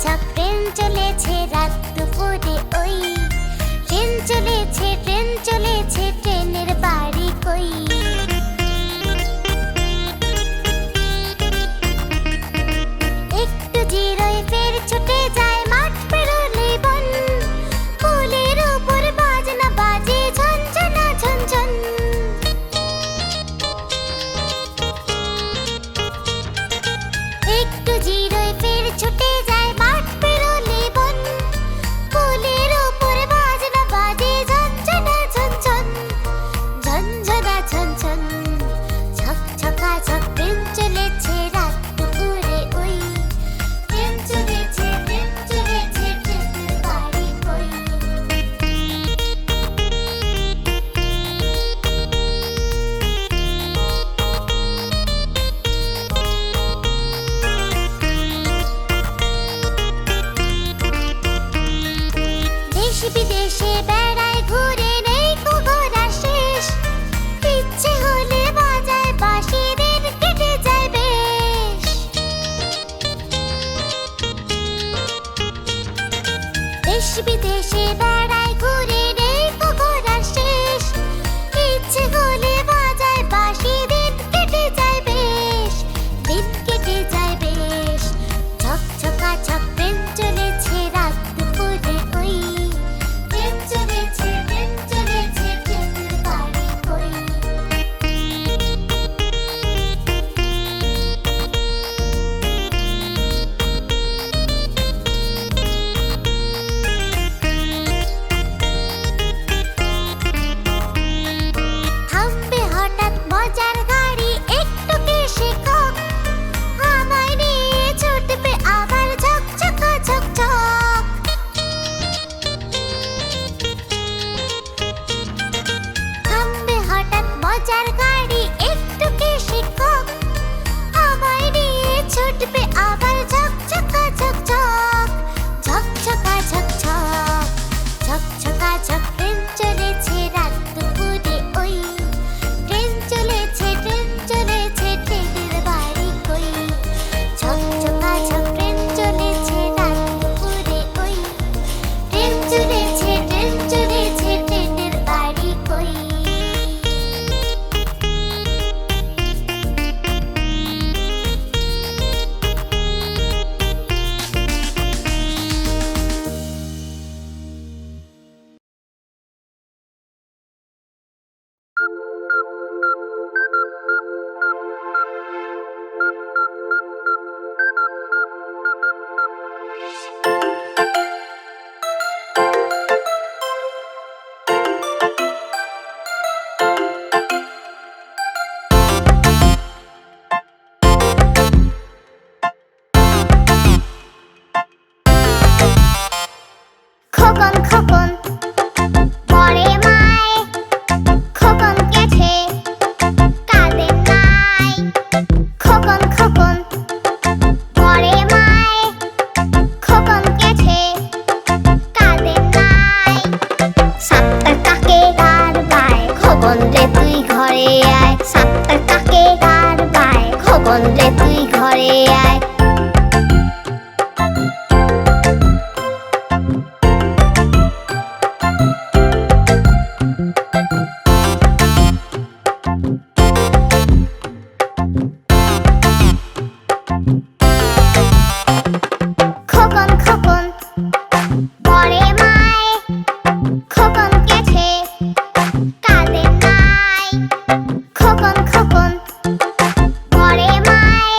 ছক ট্রেন চলেছে রাত দুপুরে ওই, ট্রেন চলেছে ট্রেন চলেছে ট্রেনের বাড়ি কই। একটু জিরোয় ফের ছুটে যায় মাঠ পেরোলেই বন, পুলের উপর বাজনা বাজে ঝনঝনা ঝনঝন। একটু জিরোয় ফের ছুটে যায় মাঠ পেরোলেই বন, পুলের উপর বাজনা বাজে ঝনঝনা ঝনঝন ঝনঝনা ঝনঝন। ছক ছকা ছক ট্রেন চলেছে রাত দুপুরে ওই, ট্রেন চলেছে ট্রেনের বাড়ি কই। দেশ বিদেশে বেড়ায় ঘুরে নেই কো ঘোরা শেষ, ইচ্ছে হলে বাজায় বাঁশি দিন কেটে যায় বেশ। দেশ বিদেশে বেড়ায় ঘুরে নেই কো ঘোরা শেষ, ইচ্ছে হলে বাজায় বাঁশি দিন কেটে যায় বেশ, দিন কেটে যায় বেশ। ছক ছকা ছক ট্রেন চলেছে রাত দুপুরে ওই, ট্রেন চলেছে ট্রেনের বাড়ি কই। থামবে হঠাৎ মজার গাড়ি একটু কে শেখক, আমায় নিয়ে ছুটবে আবার ঝকঝকা ঝকঝক। থামবে হঠাৎ মজার গাড়ি একটু কে শেখক, আমায় নিয়ে ছুটবে আবার ঝকঝকা ঝকঝক ঝকঝকা ঝকঝক। ঝকঝকা ঝক ট্রেন চলেছে রাত দুপুরে ওই, ট্রেন চলেছে ট্রেনের বাড়ি কই। ঝকঝকা ঝক ট্রেন চলেছে রাত দুপুরে ওই, ট্রেন চলেছে ট্রেনের বাড়ি কই। খোকন খোকন পরে মায়, খোকন গেছে কাঁদে নাই। খোকন খোকন পরে মায়, খোকন গেছে কাঁদে নাই। সাতটার কাকে গার বায়, খোকন রে তুই ঘরে আয়। সাতটার কাকে গার বায়, খোকন রে তুই ঘরে আয়। খোকন খোকন পরে মায়, খোকন গেছে কাঁদে নাই। খোকন খোকন পরে মায়,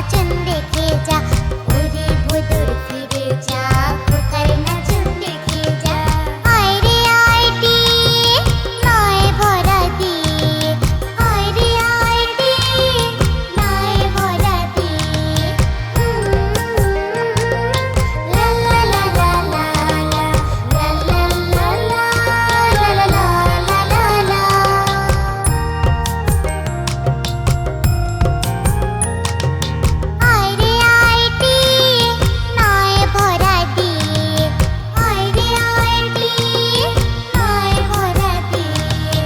নাচন দেখে যা, ওরে ভোদর ফিরে যা, খোকার নাচন দেখে যা। আয় রে আয় টিয়ে, নয় ভরা দিয়ে, আয় রে আয় টিয়ে, নয় ভরা দিয়ে। লা লা লা লা লা লা, লা লা লা লা, লা লা লা লা লা। আয় রে আয় টিয়ে, নয় ভরা দিয়ে, আয় রে আয় টিয়ে, নয় ভরা দিয়ে।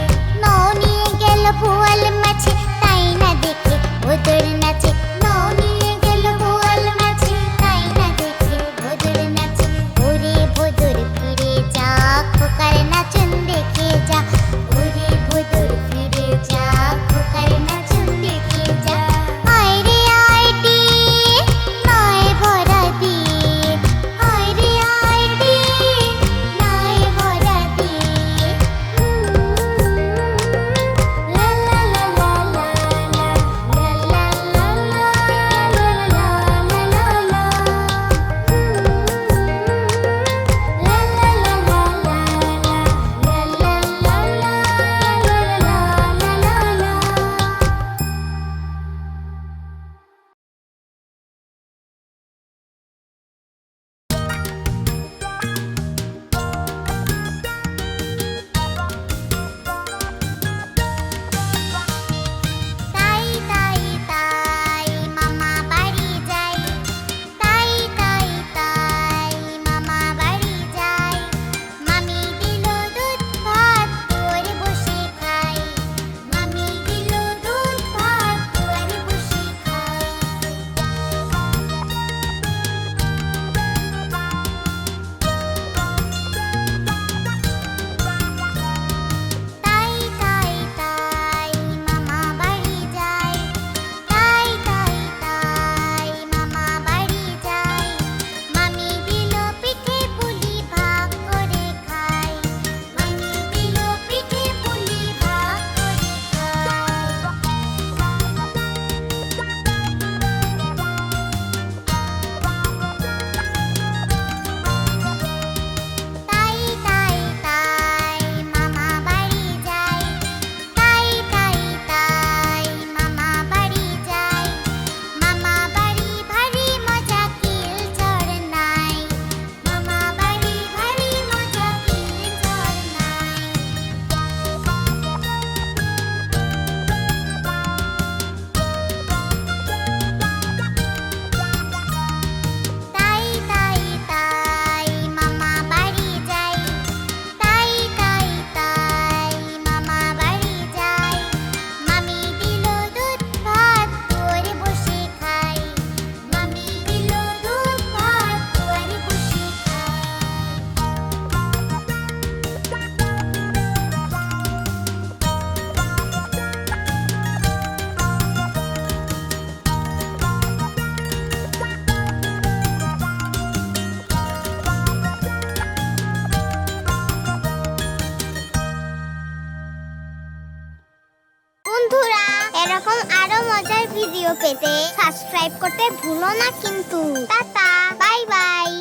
নৌ নিয়ে গেল বোয়াল মাছে, তাই না দেখে ভোদর নাচে। নৌ নিয়ে গেল বোয়াল মাছে, তাই না দেখে ভোদর নাচে। ওরে ভোদর ফিরে যা, খোকার নাচন দেখে যা, ওরে ভোদর ফিরে যা, খোকার নাচন দেখে যা। আয় রে আয় টিয়ে, নয় ভরা দিয়ে, আয় রে আয় টিয়ে, নয় ভরা দিয়ে। লা লা লা লা লা লা, লা লা লা লা, লা লা লা লা লা। লা লা লা লা লা লা, লা লা লা লা, লা লা লা লা তাই তাই তাই মামা বাড়ি যাই, তাই তাই তাই মামা বাড়ি যাই। মামি দিল দুধ ভাত, দুয়ারে বসে খাই, মামি দিল দুধ ভাত, দুয়ারে বসে খাই। তাই তাই তাই মামা বাড়ি যাই, তাই তাই তাই মামা বাড়ি যাই। মামি দিল পিঠে পুলি ভাগ করে খাই, মামি দিল পিঠে পুলি ভাগ করে খাই। তাই তাই তাই মামা বাড়ি যাই, তাই তাই তাই মামা বাড়ি যাই। মামা বাড়ি ভারী মজা কিল চড় নাই, মামা বাড়ি ভারী মজা কিল চড় নাই। তাই তাই তাই মামা বাড়ি যাই, তাই তাই তাই মামা বাড়ি যাই। মামি দিল দুধ ভাত, দুয়ারে বসে খাই, মামি দিল দুধ ভাত, দুয়ারে বসে খাই। বন্ধুরা, এরকম আরো মজার ভিডিও পেতে সাবস্ক্রাইব করতে ভুলো না কিন্তু। Tata, bye bye.